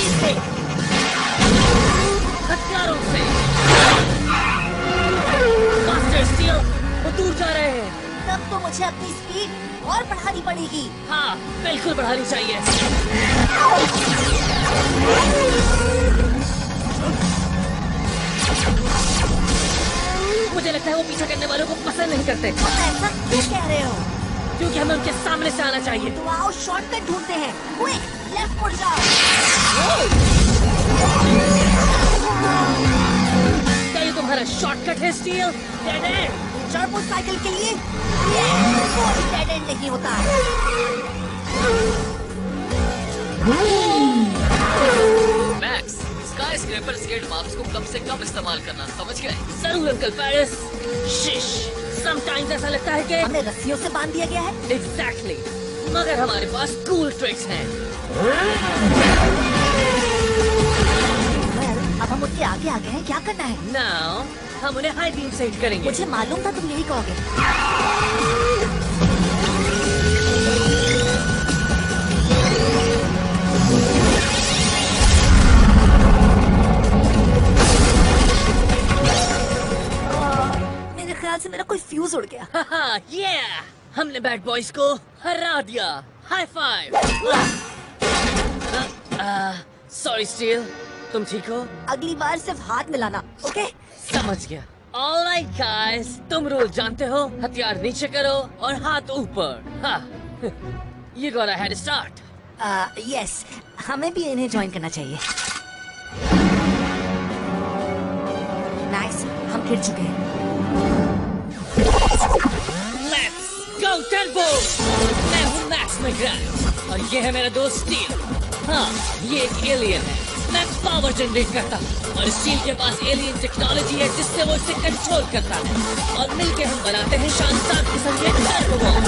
तेजी से, हथियारों से। मास्टर स्टील, वो दूर जा रहे हैं। तब तो मुझे अपनी स्पीड और बढ़ानी पड़ेगी। हाँ, बिल्कुल बढ़ानी चाहिए। मुझे लगता है वो पीछा करने वालों को पसंद नहीं करते। ऐसा क्यों कह रहे हो? क्योंकि हमें उनके सामने से आना चाहिए। तो आओ शॉर्टकट ढूंढते हैं। क्विक, लेफ्ट मुड़ जाओ। क्या ये तुम्हारा शॉर्टकट है steel? Dead and. Turbo cycle के लिए कोई डेड एंड नहीं होता। मैक्स, स्काईस्क्रेपर स्केट मार्क्स को कम से कम इस्तेमाल करना, समझ गए? जरूर अंकल पेरिस। शिश, समटाइम्स ऐसा लगता है कि हमें रस्सियों से बांध दिया गया है। एग्जैक्टली, मगर हमारे पास कूल ट्रिक्स हैं। अब हम उनके आगे आ गए हैं, क्या करना है? नाउ हम उन्हें हाई बीम से हिट करेंगे। मुझे मालूम था तुम यही कहोगे। मेरे ख्याल से मेरा कोई फ्यूज उड़ गया। ये हमने बैड बॉयज को हरा दिया। High five. सॉरी स्टील, तुम ठीक हो? अगली बार सिर्फ हाथ मिलाना, ओके? समझ गया। ऑलराइट गाइस, तुम रूल जानते हो। हथियार नीचे करो और हाथ ऊपर। हाँ, you got a head start. Yes, हमें भी इन्हें ज्वाइन करना चाहिए। नाइस, हम फिर चुके हैं। Let's go turbo. मैं हूँ मैक्स मैग्रांट और ये है मेरा दोस्त स्टील। हाँ, ये एक एलियन है। मैं पावर जनरेट करता हूँ और स्टील के पास एलियन टेक्नोलॉजी है जिससे वो इसे कंट्रोल करता है। और मिलके हम बनाते हैं शानदार किस्म के टर्बो बॉम्ब।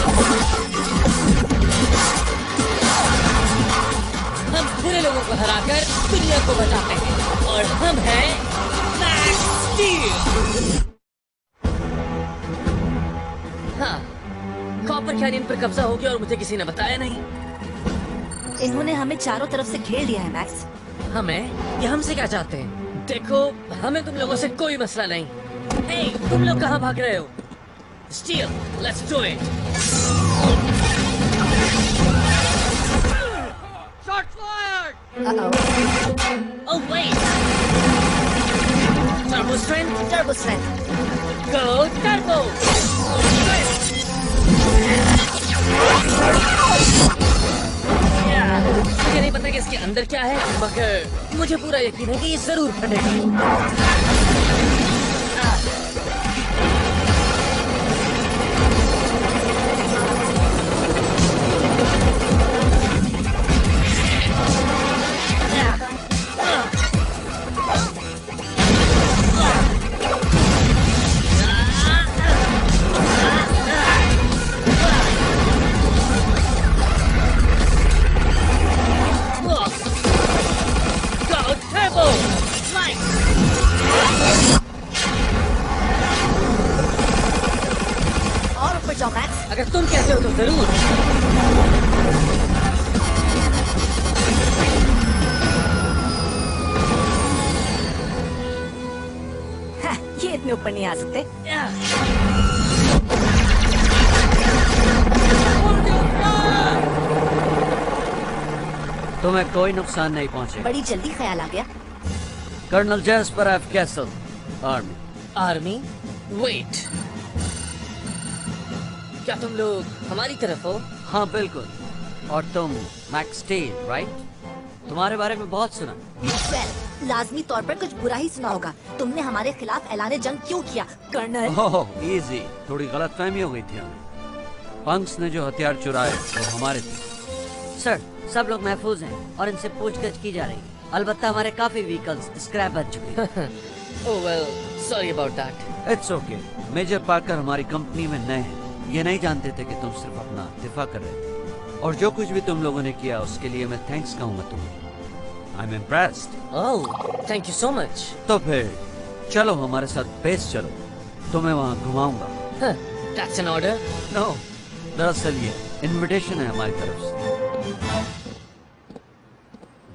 हम बुरे लोगों को हराकर दुनिया को बचाते हैं और हम हैं मैक्स स्टील। हाँ, कॉपर कैनियन पर कब्जा हो गया और मुझे किसी ने बताया नहीं। इन्होंने हमें चारों तरफ से घेर लिया है मैक्स। हमें या हमसे क्या चाहते हैं? देखो, हमें तुम लोगों से कोई मसला नहीं। हे, तुम लोग कहाँ भाग रहे हो? Still, let's do it. Shot fired. Oh wait, turbo strength. Turbo strength. Go turbo. मुझे नहीं पता कि इसके अंदर क्या है, मगर मुझे पूरा यकीन है कि ये जरूर फटेगा। अगर तुम कहते हो तो जरूर। ये इतने ऊपर नहीं आ सकते। तुम्हें कोई नुकसान नहीं पहुंचे। बड़ी जल्दी ख्याल आ गया। Colonel Jasper F Castle, army. Army? Wait, क्या तुम लोग हमारी तरफ हो? हाँ बिल्कुल। और तुम मैक्स स्टील, राइट? तुम्हारे बारे में बहुत सुना। वेल, लाजमी तौर पर कुछ बुरा ही सुना होगा। तुमने हमारे खिलाफ ऐलान जंग क्यों किया, कर्नल? ओह, इजी। थोड़ी गलतफहमी हो गई थी हमें। पंक्स ने जो हथियार चुराए वो हमारे थे। सर, सब लोग महफूज हैं और इनसे पूछताछ की जा रही है। अलबत्ता हमारे काफी व्हीकल्स स्क्रैप बन चुके हैं। Oh well, sorry about that. It's okay. Major Parker हमारी कंपनी में नए हैं। ये नहीं जानते थे कि तुम सिर्फ अपना दिफा कर रहे थे। और जो कुछ भी तुम लोगों ने किया उसके लिए मैं थैंक्स कहूंगा तुम्हें। I am impressed. Oh, thank you so much. तो फिर चलो हमारे साथ बेस चलो, तुम्हें वहाँ घुमाऊंगा। That's an order? नो, दरअसल ये इनविटेशन है हमारी तरफ से।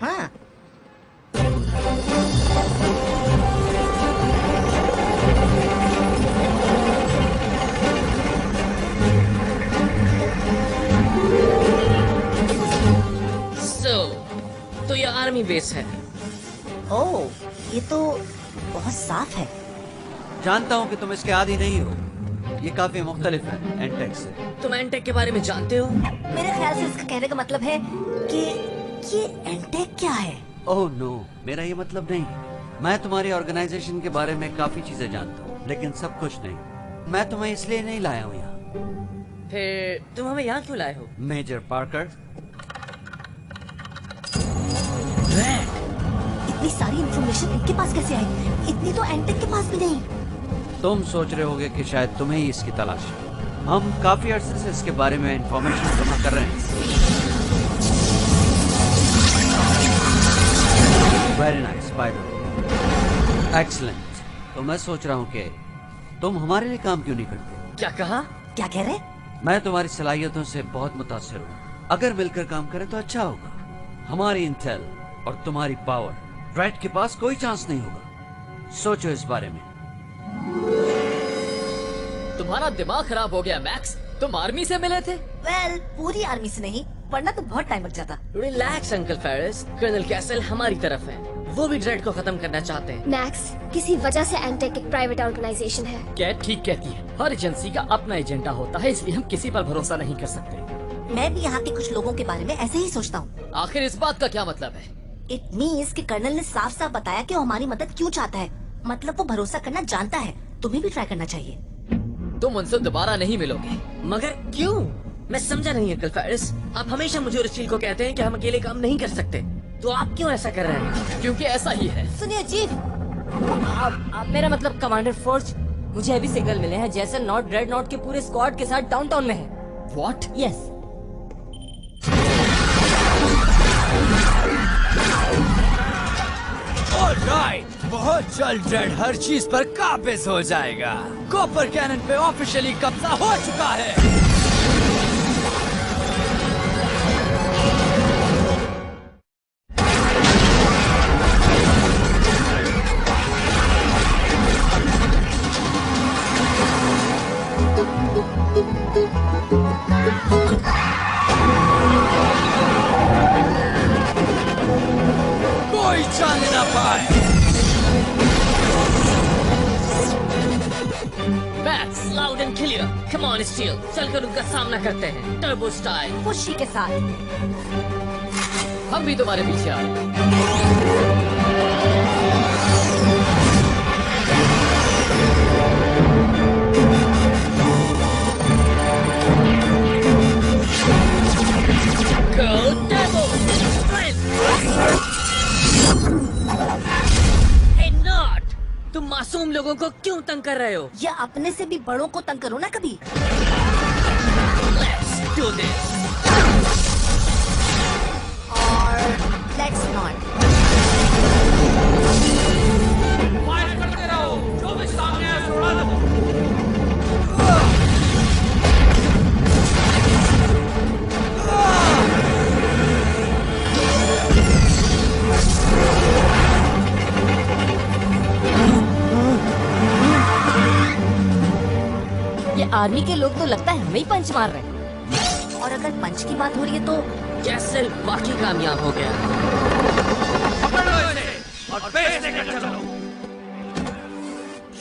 हाँ, स्पेस है। ओह, ये तो बहुत साफ है। जानता हूँ कि तुम इसके आदी नहीं हो, ये काफी मुख्तलिफ है एंटेक से। तुम एंटेक के बारे में जानते हो? मेरे ख्याल से इसका कहने का मतलब है कि ये एंटेक क्या है। ओह नो, मेरा ये मतलब नहीं। मैं तुम्हारी ऑर्गेनाइजेशन के बारे में काफी चीजें जानता हूँ, लेकिन सब कुछ नहीं। मैं तुम्हें इसलिए नहीं लाया हूँ यहाँ। फिर तुम हमें यहाँ क्यों लाए हो? मेजर पार्कर, इतनी सारी इंफॉर्मेशन इनके पास कैसे आई? इतनी तो एंटेक के पास भी नहीं। तुम सोच रहे होगे कि शायद तुम्हें ही इसकी तलाश है। हम काफी अरसे से इसके बारे में इंफॉर्मेशन जमा कर रहे हैं। Very nice, by the way, excellent. तो मैं सोच रहा हूँ कि तुम हमारे लिए काम क्यों नहीं करते? क्या कहा? क्या कह रहे? मैं तुम्हारी सलाहियतों से बहुत मुतासिर हूँ। अगर मिलकर काम करें तो अच्छा होगा। हमारी इंटेल और तुम्हारी पावर, रेड के पास कोई चांस नहीं होगा। सोचो इस बारे में। तुम्हारा दिमाग खराब हो गया मैक्स, तुम आर्मी से मिले थे? वेल, पूरी आर्मी से नहीं, वरना तो बहुत टाइम लग जाता। Relax uncle Ferris, colonel Castle हमारी तरफ है। वो भी ड्रेड को खत्म करना चाहते हैं। मैक्स, किसी वजह से एंटेक एक प्राइवेट ऑर्गेनाइजेशन है। कैट ठीक कहती है, हर एजेंसी का अपना एजेंडा होता है, इसलिए हम किसी पर भरोसा नहीं कर सकते। मैं भी यहाँ के कुछ लोगों के बारे में ऐसे ही सोचता हूँ। आखिर इस बात का क्या मतलब है? इट मीन्स कि कर्नल ने साफ साफ बताया कि वो हमारी मदद क्यों चाहता है। मतलब वो भरोसा करना जानता है। तुम्हें भी ट्राई करना चाहिए। तुम उनसे दोबारा नहीं मिलोगे। मगर क्यों? मैं समझा नहीं अंकल फेरिस। आप हमेशा मुझे और स्टील को कहते हैं कि हम अकेले काम नहीं कर सकते, तो आप क्यों ऐसा कर रहे हैं? क्योंकि ऐसा ही है। सुनिए चीफ, मेरा मतलब कमांडर फोर्ज, मुझे अभी सिग्नल मिले हैं जैसे नॉट रेड नॉट के पूरे स्क्वाड के साथ डाउनटाउन में है। व्हाट? यस। ऑलराइट, बहुत जल्द रेड हर चीज पर काबिज हो जाएगा। कॉपर कैनन पे ऑफिशियली कब्जा हो चुका है। कोई जाने ना पाए। Max, loud and clear. Come on steel, चलकर उनका सामना करते हैं टर्बो स्टाइल। खुशी के साथ। हम भी तुम्हारे पीछे आ रहे हैं। Go Turbo! Strength! Hey Nod! तुम मासूम लोगों को क्यों तंग कर रहे हो? या अपने से भी बड़ों को तंग करो ना कभी। Let's do this! और लेट्स नॉट। फाइट करते रहो, जो भी सामने आए उड़ा दो। ये आर्मी के लोग तो लगता है हमें ही पंच मार रहे हैं। और अगर पंच की बात हो रही है तो कैसल बाकी कामयाब हो गया। और बेस लेकर चलो।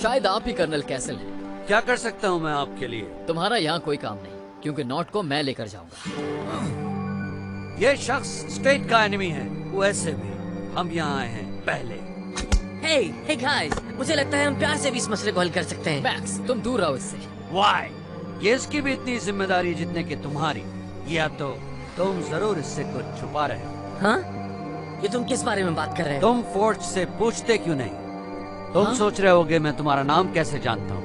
शायद आप ही कर्नल कैसल हैं। क्या कर सकता हूँ मैं आपके लिए? तुम्हारा यहाँ कोई काम नहीं, क्योंकि नॉट को मैं लेकर जाऊंगा। ये शख्स स्टेट का एनिमी है। वैसे भी हम यहाँ आए हैं पहले। हे गाइस, मुझे लगता है हम प्यार से भी इस मसले को हल कर सकते हैं। मैक्स, तुम दूर रहो इससे। वाई? ये इसकी भी इतनी जिम्मेदारी है जितने की तुम्हारी। या तो तुम जरूर इससे कुछ छुपा रहे हो। हाँ? ये तुम किस बारे में बात कर रहे हो? तुम फोर्ज से पूछते क्यों नहीं? तुम हाँ? सोच रहे होगे मैं तुम्हारा नाम कैसे जानता हूँ।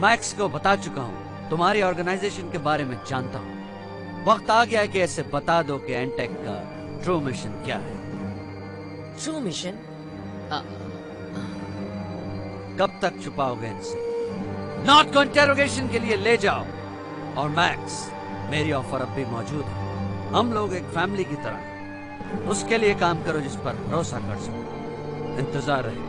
मैक्स को बता चुका हूँ, तुम्हारी ऑर्गेनाइजेशन के बारे में जानता हूँ। वक्त आ गया है कि ऐसे बता दो कि एंटेक का ट्रू मिशन क्या है। True mission? कब तक छुपाओगे इनसे? नॉट को इंटेरोगेशन के लिए ले जाओ। और मैक्स, मेरी ऑफर अब भी मौजूद है। हम लोग एक फैमिली की तरह हैं। उसके लिए काम करो जिस पर भरोसा कर सको। इंतजार रहे।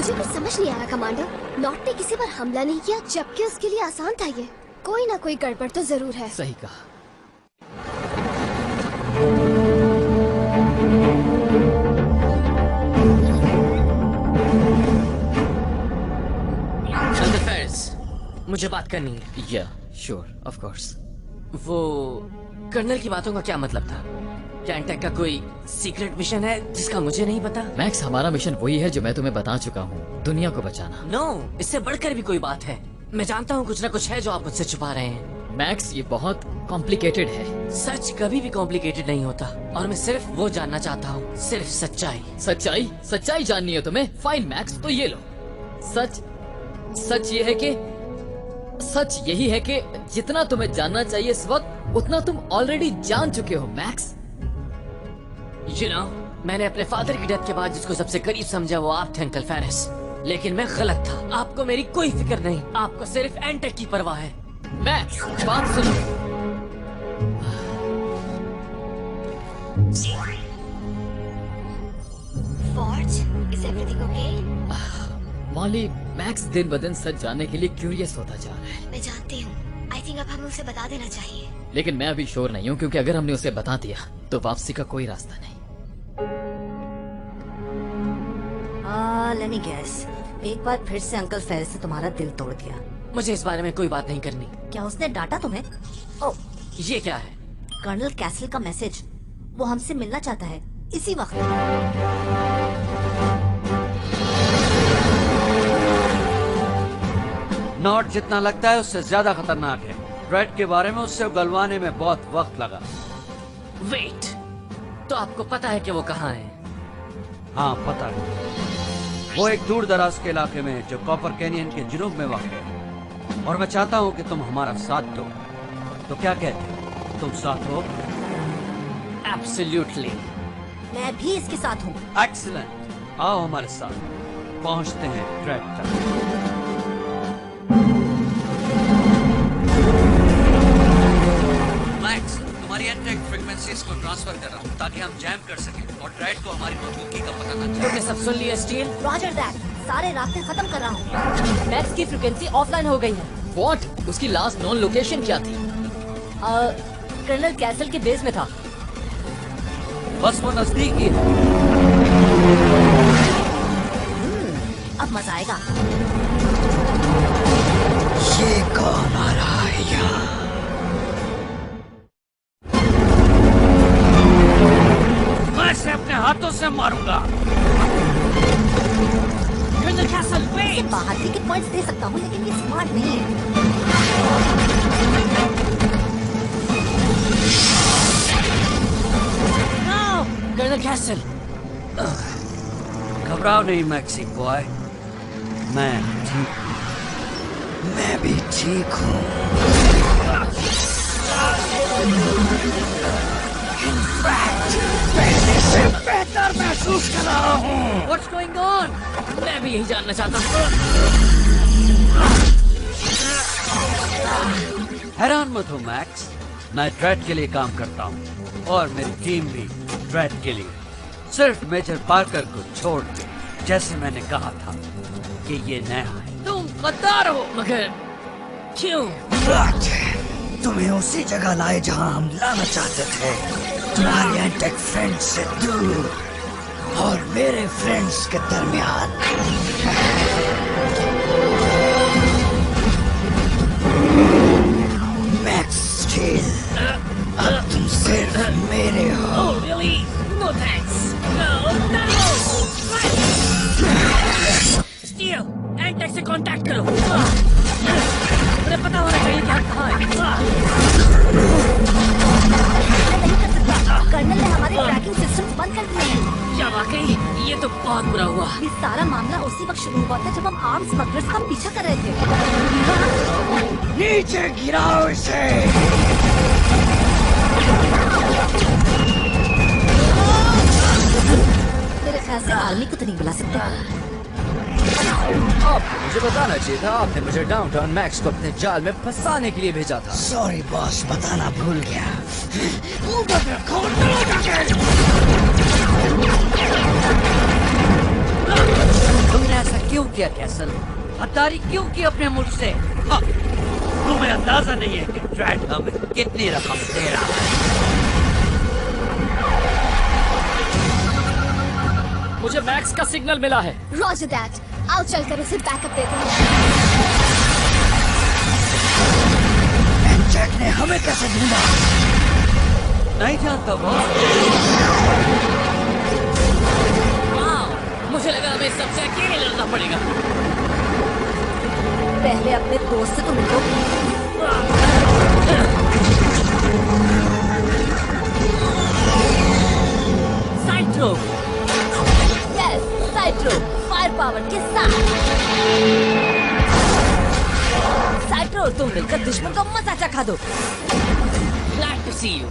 मुझे कुछ समझ नहीं आ रहा कमांडर। नॉट ने किसी पर हमला नहीं किया, जबकि उसके लिए आसान था ये। कोई ना कोई गड़बड़ तो जरूर है। सही कहा। मुझे बात करनी है। या श्योर, ऑफ कोर्स। वो कर्नल की बातों का क्या मतलब था? क्या एंटेक का कोई सीक्रेट मिशन है जिसका मुझे नहीं पता? मैक्स, हमारा मिशन वही है जो मैं तुम्हें बता चुका हूँ, दुनिया को बचाना। नो, इससे बढ़कर भी कोई बात है। मैं जानता हूँ कुछ ना कुछ है जो आप मुझसे छुपा रहे हैं। मैक्स, ये बहुत कॉम्प्लिकेटेड है। सच कभी भी कॉम्प्लिकेटेड नहीं होता, और मैं सिर्फ वो जानना चाहता हूँ, सिर्फ सच्चाई। सच्चाई? सच्चाई जाननी है तुम्हें? फाइन मैक्स, तो ये लो। सच यही है कि जितना तुम्हें जानना चाहिए इस वक्त, उतना तुम ऑलरेडी जान चुके हो मैक्स। मैंने अपने फादर की डेथ के बाद जिसको सबसे करीब समझा वो आप थे अंकल फेरिस, लेकिन मैं गलत था। आपको मेरी कोई फिक्र नहीं, आपको सिर्फ एंटेक की परवाह है। मैक्स, बात सुनो। Forge, is everything okay? Molly, max दिन ब दिन सच जानने के लिए क्यूरियस होता जा रहा है। मैं जानती हूँ। आई थिंक अब हमें उसे बता देना चाहिए। लेकिन मैं अभी श्योर नहीं हूँ, क्योंकि अगर हमने उसे बता दिया तो वापसी का कोई रास्ता नहीं। लेट मी गेस, एक बार फिर से अंकल फेरिस ने तुम्हारा दिल तोड़ दिया। मुझे इस बारे में कोई बात नहीं करनी। क्या उसने डांटा तुम्हें? ओह, ये क्या है? कर्नल कैसल का मैसेज। वो हमसे मिलना चाहता है इसी वक्त। नॉट जितना लगता है उससे ज्यादा खतरनाक है। ड्रेड के बारे में उससे उगलवाने में बहुत वक्त लगा। वेट, तो आपको पता है कि वो कहाँ है? हाँ, पता है। वो एक दूर दराज के इलाके में है जो कॉपर कैनियन के जुनूब में वाक़ है, और मैं चाहता हूँ कि तुम हमारा साथ दो। तो क्या कहते हो, तुम साथ हो? एब्सोल्युटली। मैं भी इसके साथ हूँ। एक्सीलेंट, आओ हमारे साथ। पहुँचते हैं ड्रेड तक। मैक्स, तुम्हारी एंटेक फ्रीक्वेंसीज को ट्रांसफर कर रहा हूँ ताकि हम जैम कर सकें और ड्रेड को हमारी मौजूदगी का पता न चले। तुमने सब सुन लिया स्टील? रॉजर दैट, सारे रास्ते खत्म कर रहा हूँ। मैक्स की फ्रीक्वेंसी ऑफलाइन हो गई है। व्हाट? उसकी लास्ट नॉन लोकेशन क्या थी? कर्नल कैसल के बेस में था। बस वो नजदीक ही है। अब मजा आएगा। ये कौन आ रहा है यहाँ? मैं इसे अपने हाथों से मारूंगा। Colonel Castle, wait! बहादुरी के पॉइंट्स दे सकता हूँ, लेकिन ये स्मार्ट नहीं है। कर्नल कैसल, घबराओ नहीं मैक्सी बॉय, मैं ठीक हूँ। मैं भी ठीक हूँ। पहले से बेहतर महसूस कर रहा हूँ। What's going on? मैं भी यही जानना चाहता हूँ। हैरान मत हो मैक्स, मैं ड्रेड के लिए काम करता हूँ और मेरी टीम भी ड्रेड के लिए। सिर्फ मेजर पार्कर को छोड़ के, जैसे मैंने कहा था कि ये नया है। तुम गद्दार हो। मगर क्यों? तुम्हें उसी जगह लाए जहां हम लाना चाहते थे, तुम्हारे एंटेक फ्रेंड्स से दूर और मेरे फ्रेंड्स के दरमियान। मैक्स स्टील, अब तुम सिर्फ मेरे हो। Oh really? No thanks. No, no. Steel, intake से कांटेक्ट करो। मुझे पता होना चाहिए कि हम कहाँ हैं। कर्नल ने हमारे ट्रैकिंग सिस्टम्स बंद कर दिए हैं। क्या वाकई? ये तो बहुत बुरा हुआ। ये सारा मामला उसी वक्त शुरू हुआ था जब हम आर्म्स स्मगलर्स का पीछा कर रहे थे। नीचे गिराओ इसे। मेरे ख्याल से आर्मी को तो नहीं बुला सकते। मुझे बताना चाहिए था, आपने मुझे डाउनटाउन मैक्स को अपने जाल में फंसाने के लिए भेजा था। सॉरी बॉस, बताना भूल गया। तुमने ऐसा क्यों किया कैसल? गद्दारी क्यों की अपने मुल्क से? तुम्हें अंदाजा नहीं है कि ड्रैड हमें कितनी रकम दे रहा है। मुझे मैक्स का सिग्नल मिला है। रॉजर दैट, आओ चलकर उसे बैकअप देते हैं। जैक ने हमें कैसे ढूंढा? नहीं जानता बॉस। मुझे लगा हमें सबसे अकेले लड़ना पड़ेगा। पहले अपने दोस्त से तो मिलो। साइट्रो, यस, साइट्रो, फायर पावर के साथ। साइट्रो, तुम मिलकर दुश्मन को मजा चखा दो। Glad to see you.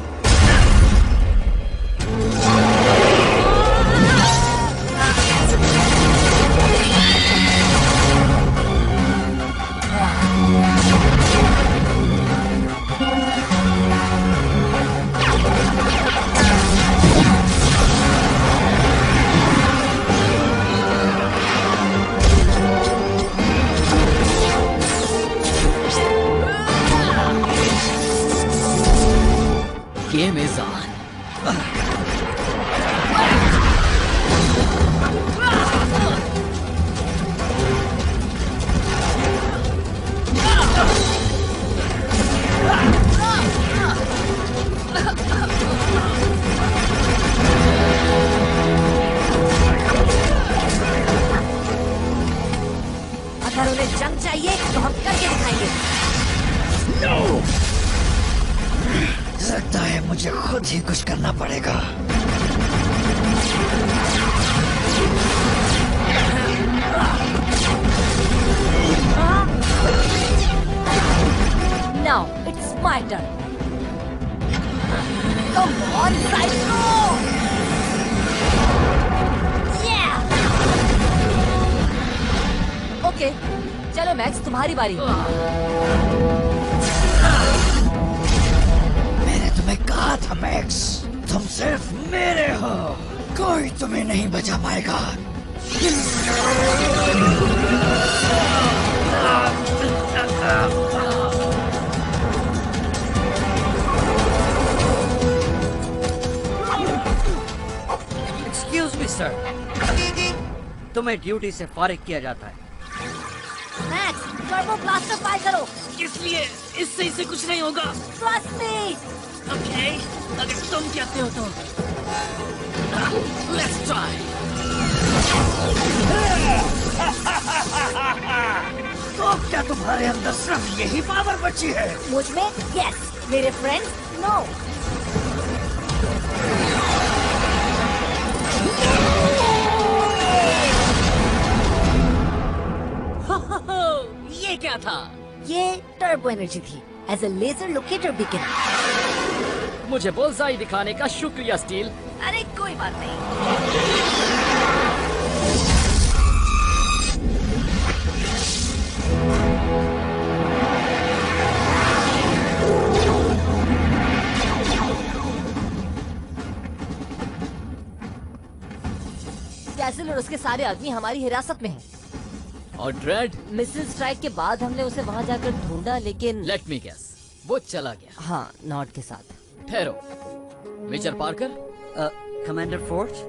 Game is on. अगर उन्हें जंग चाहिए तो हम करके दिखाएंगे। लगता है मुझे खुद ही कुछ करना पड़ेगा। Now it's my turn. Come on, Psycho! Yeah! Okay, चलो मैक्स, तुम्हारी बारी। मैंने तुम्हें कहा था मैक्स, तुम सिर्फ मेरे हो, कोई तुम्हें नहीं बचा पाएगा। एक्सक्यूज मी सर, तुम्हें ड्यूटी से फारिग किया जाता है। मैक्स, टर्बो ब्लास्टर फायर करो। इसलिए इससे इसे कुछ नहीं होगा। Trust me! ओके, अगर तुम कहते हो तो लेट्स ट्राई। तो क्या तुम्हारे अंदर सिर्फ यही पावर बची है? मुझ में यस, मेरे फ्रेंड्स नो। ये क्या था? ये टर्बो एनर्जी थी, as a laser locator beacon. मुझे बुलसाई दिखाने का शुक्रिया स्टील। अरे कोई बात नहीं। कैसल और उसके सारे आदमी हमारी हिरासत में हैं। और ड्रेड? मिसिल स्ट्राइक के बाद हमने उसे वहाँ जाकर ढूंढा, लेकिन लेट मी गेस, वो चला गया। हाँ, नॉट के साथ। ठहरो, मेजर पार्कर, कमांडर फोर्स,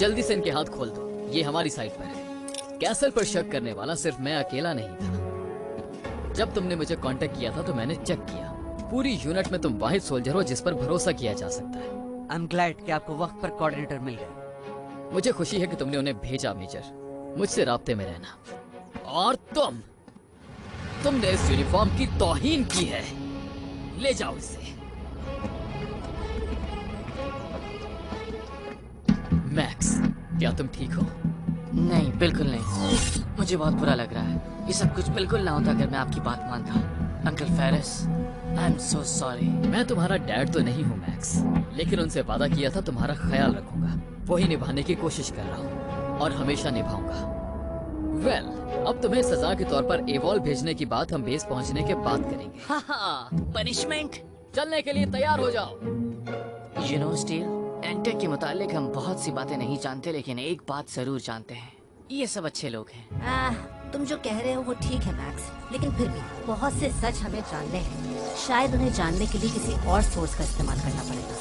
जल्दी से इनके हाथ खोल दो। ये हमारी साइड पर है। कैसल पर शक करने वाला सिर्फ मैं अकेला नहीं था। जब तुमने मुझे कांटेक्ट किया था तो मैंने चेक किया। पूरी यूनिट में तुम वाहिद सोल्जर हो जिस पर भरोसा किया जा सकता है। आई एम ग्लैड कि आपको वक्त पर कोऑर्डिनेटर मिल गए। मुझे खुशी है कि तुमने उन्हें भेजा मेजर। मुझसे राब्ते में रहना। और तुमने इस यूनिफॉर्म की तौहीन की है। ले जाओ इसे। मैक्स, क्या तुम ठीक हो? नहीं, बिल्कुल नहीं। मुझे बहुत बुरा लग रहा है। ये सब कुछ बिल्कुल ना होता अगर मैं आपकी बात मानता। Uncle Ferris, I am so sorry. मैं तुम्हारा डैड तो नहीं हूँ मैक्स, लेकिन उनसे वादा किया था तुम्हारा ख्याल रखूंगा। वही निभाने की कोशिश कर रहा हूँ और हमेशा निभाऊंगा। वेल, अब तुम्हें सजा के तौर पर एवॉल भेजने की बात हम बेस पहुंचने के बाद करेंगे। पनिशमेंट? चलने के लिए तैयार हो जाओ। यू नो स्टील, एंटेक के मुतालिक हम बहुत सी बातें नहीं जानते, लेकिन एक बात जरूर जानते हैं। ये सब अच्छे लोग हैं। तुम जो कह रहे हो वो ठीक है मैक्स, लेकिन फिर भी बहुत से सच हमें जानने हैं। शायद उन्हें जानने के लिए किसी और सोर्स का इस्तेमाल करना पड़ेगा।